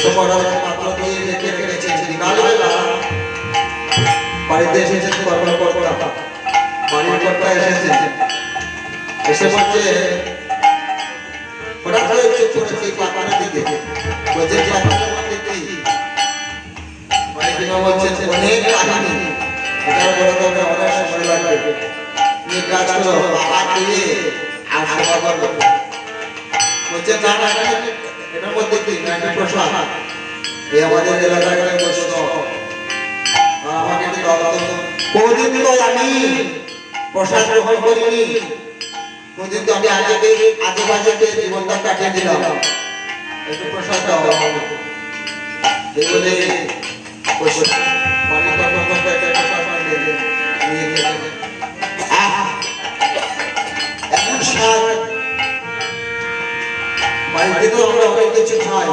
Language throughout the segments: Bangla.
পড়ার মাত্র দিয়ে রেখে রেখেছেন বিকালবেলা বাড়িতে এসেছেন কর্তা বাড়ির কর্তা এসেছেন এসে বলছে হঠাৎ করে চোখ পড়েছে পাতার দিকে বলছে পাতার মধ্যে কি বাড়িতে বলছেন অনেক কাহিনী এটার বড় তবে অনেক সময় লাগবে তুমি কাজ করো বাবা দিয়ে আর সেবা করো বলছে না না এটার মধ্যে কি নাকি প্রসাদ এই আমাদের এলাকায় বসত আমাকে একটু দাও তো কোনদিন তো আমি প্রসাদ গ্রহণ করিনি কোনদিন তো আমি আজে বাজে জীবনটা কাটিয়ে দিলাম একটু প্রসাদ দাও এই বলে বাড়ির কর্মকর্তা একটা প্রসাদ নিয়ে গেলেন এমন স্বাদ বাড়িতে তো আমরা অনেক কিছু খাই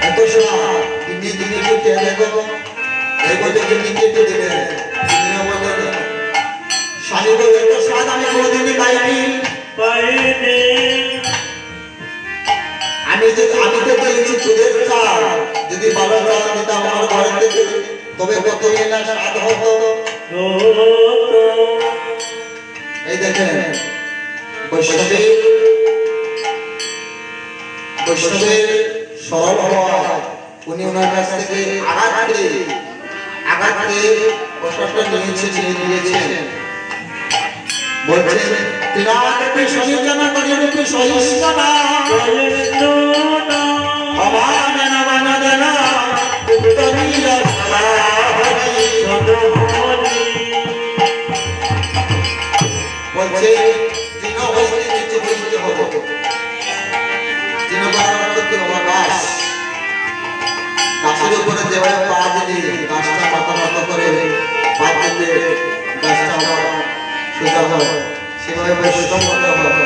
এত স্বাদ দিনে দিনে খেয়ে দেখো এই বলে কেটে দেবে স্বামী বলে এত স্বাদ আমি কোনোদিনই পাইনি আমি তো দিয়েছি তোদের চাল যদি ভালো চাল দিতাম আমার ঘরে থেকে তবে কতই না স্বাদ হতো এই দেখেন বৈষ্ণবের সরল হওয়া উনি ওনার কাছ থেকে আঘাত প্রসাদটা নিয়েছেন বলছেন তিনারূপে সহিষ্ণুতা পরিরূপে সহিষ্ণুতা অমাননা মানদনা উত্তরীয় বলছে তিন অবস্থায় নিচে বলতে হবে তিন অবস্থায় অবকাশ গাছের উপরে যেভাবে পা দিলে গাছটা পাতা করে পা দিলে গাছটা সোজা হয় সেভাবে বৈষ্ণব হতে হবে